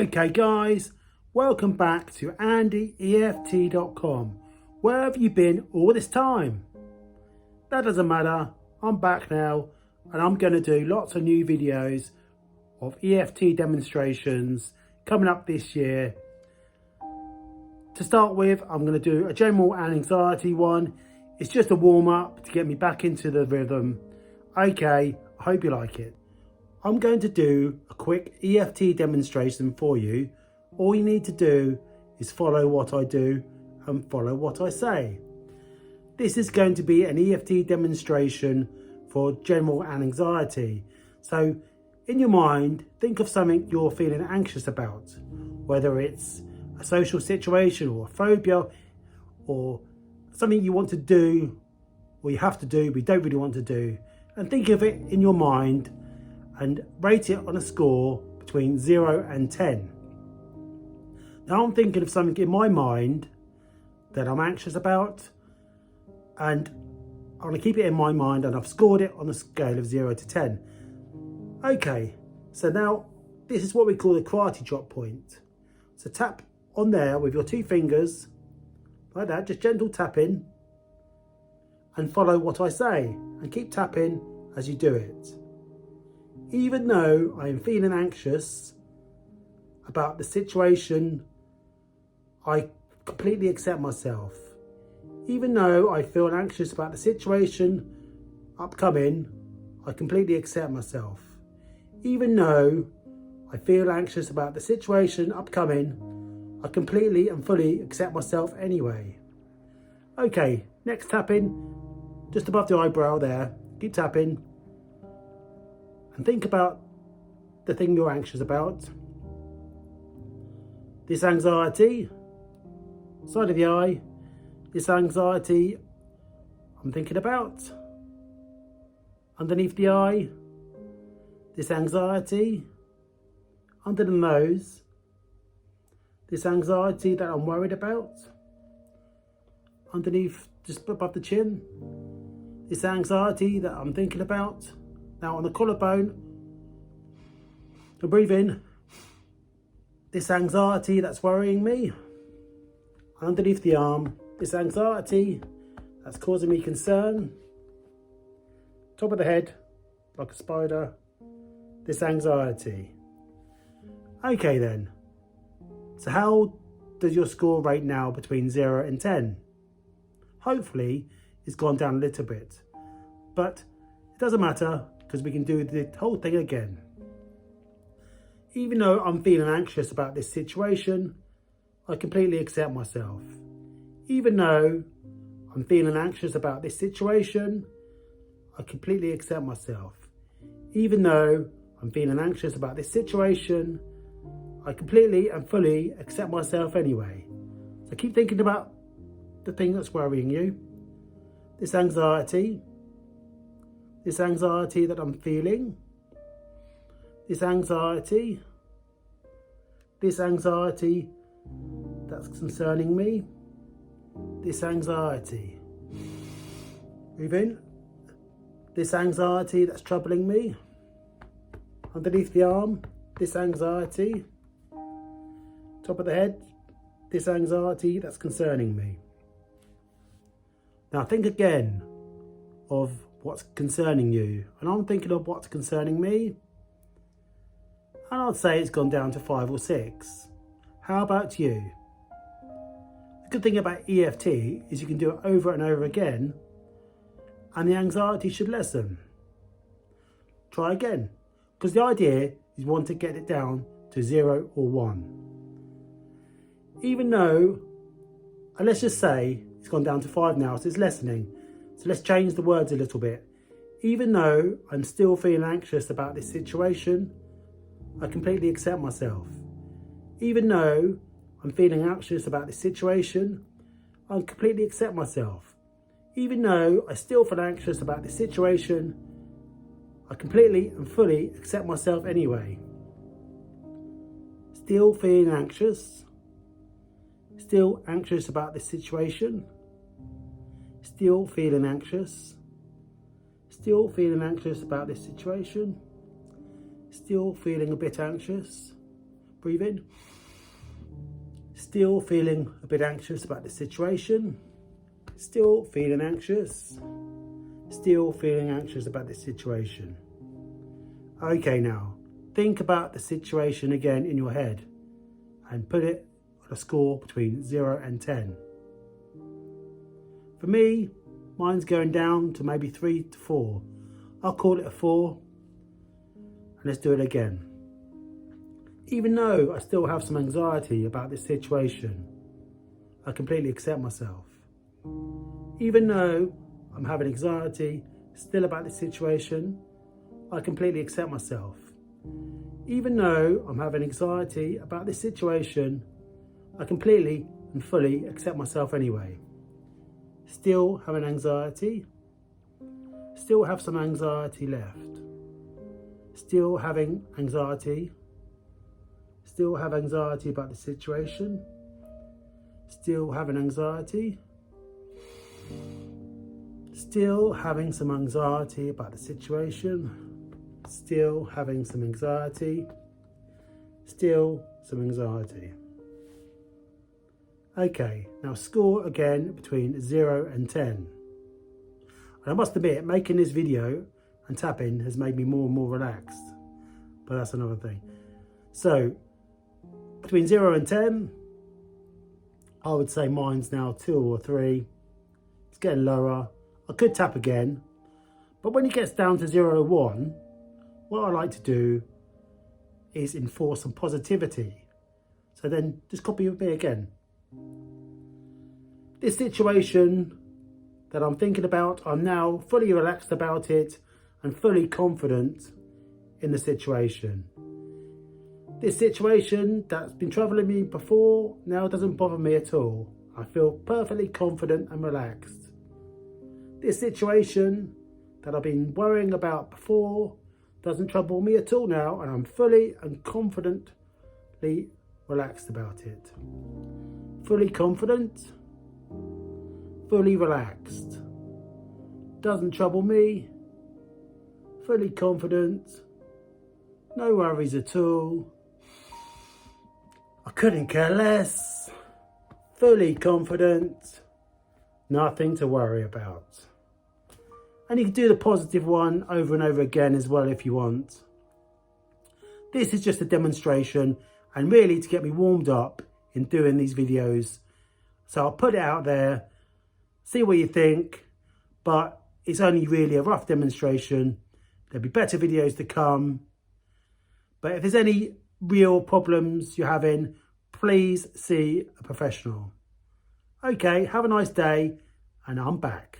Okay guys, welcome back to Andy EFT.com. Where have you been all this time? That doesn't matter, I'm back now and I'm going to do lots of new videos of EFT demonstrations coming up this year. To start with, I'm going to do a general and anxiety one. It's just a warm up to get me back into the rhythm. Okay, I hope you like it. I'm going to do a quick EFT demonstration for you. All you need to do is follow what I do and follow what I say. This is going to be an EFT demonstration for general and anxiety. So in your mind, think of something you're feeling anxious about, whether it's a social situation or a phobia or something you want to do or you have to do but you don't really want to do, and think of it in your mind and rate it on a score between 0 and 10. Now I'm thinking of something in my mind that I'm anxious about, and I'm going to keep it in my mind, and I've scored it on a scale of 0 to 10. Okay, so now this is what we call the karate chop point. So tap on there with your 2 fingers, like that, just gentle tapping, and follow what I say, and keep tapping as you do it. Even though I am feeling anxious about the situation, I completely accept myself. Even though I feel anxious about the situation upcoming, I completely accept myself. Even though I feel anxious about the situation upcoming, I completely and fully accept myself anyway. Okay, next tapping, just above the eyebrow there, keep tapping. And think about the thing you're anxious about. This anxiety, side of the eye, this anxiety I'm thinking about. Underneath the eye, this anxiety, under the nose, this anxiety that I'm worried about. Underneath, just above the chin, this anxiety that I'm thinking about. Now on the collarbone, and breathe in, this anxiety that's worrying me. Underneath the arm, this anxiety that's causing me concern. Top of the head, like a spider, this anxiety. Okay then, so how does your score rate now between 0 and 10? Hopefully it's gone down a little bit, but it doesn't matter, because we can do the whole thing again. Even though I'm feeling anxious about this situation, I completely accept myself. Even though I'm feeling anxious about this situation, I completely accept myself. Even though I'm feeling anxious about this situation, I completely and fully accept myself anyway. So keep thinking about the thing that's worrying you, this anxiety that I'm feeling, this anxiety that's concerning me, this anxiety. Breathe in, this anxiety that's troubling me. Underneath the arm, this anxiety. Top of the head, this anxiety that's concerning me. Now think again of what's concerning you, and I'm thinking of what's concerning me, and I'd say it's gone down to 5 or 6. How about you? The good thing about EFT is you can do it over and over again, and the anxiety should lessen. Try again, because the idea is you want to get it down to 0 or 1. Even though, and let's just say it's gone down to 5 now, so it's lessening. So let's change the words a little bit. Even though I'm still feeling anxious about this situation, I completely accept myself. Even though I'm feeling anxious about this situation, I completely accept myself. Even though I still feel anxious about this situation, I completely and fully accept myself anyway. Still feeling anxious. Still anxious about this situation. Still feeling anxious. Still feeling anxious about this situation. Still feeling a bit anxious. breathe in. Still feeling a bit anxious about the situation. Still feeling anxious. Still feeling anxious about the situation. Okay, now think about the situation again in your head and put it on a score between 0 and 10. For me, mine's going down to maybe 3 to 4. I'll call it a 4. And let's do it again. Even though I still have some anxiety about this situation, I completely accept myself. Even though I'm having anxiety still about this situation, I completely accept myself. Even though I'm having anxiety about this situation, I completely and fully accept myself anyway. Still having anxiety. Still have some anxiety left. Still having anxiety. Still have anxiety about the situation. Still having anxiety. Still having some anxiety about the situation. Still having some anxiety. Still some anxiety. Okay, now score again between 0 and 10. And I must admit, making this video and tapping has made me more and more relaxed. But that's another thing. So, between 0 and 10, I would say mine's now 2 or 3. It's getting lower. I could tap again. But when it gets down to 0 or 1, what I like to do is enforce some positivity. So then just copy me again. This situation that I'm thinking about, I'm now fully relaxed about it and fully confident in the situation. This situation that's been troubling me before now doesn't bother me at all. I feel perfectly confident and relaxed. This situation that I've been worrying about before doesn't trouble me at all now, and I'm fully and confidently relaxed about it. Fully confident, fully relaxed. Doesn't trouble me. Fully confident. No worries at all. I couldn't care less. Fully confident. Nothing to worry about. And you can do the positive one over and over again as well if you want. This is just a demonstration and really to get me warmed up in doing these videos. So I'll put it out there, see what you think, but it's only really a rough demonstration. There'll be better videos to come. But if there's any real problems you're having, please see a professional. Okay, have a nice day, and I'm back.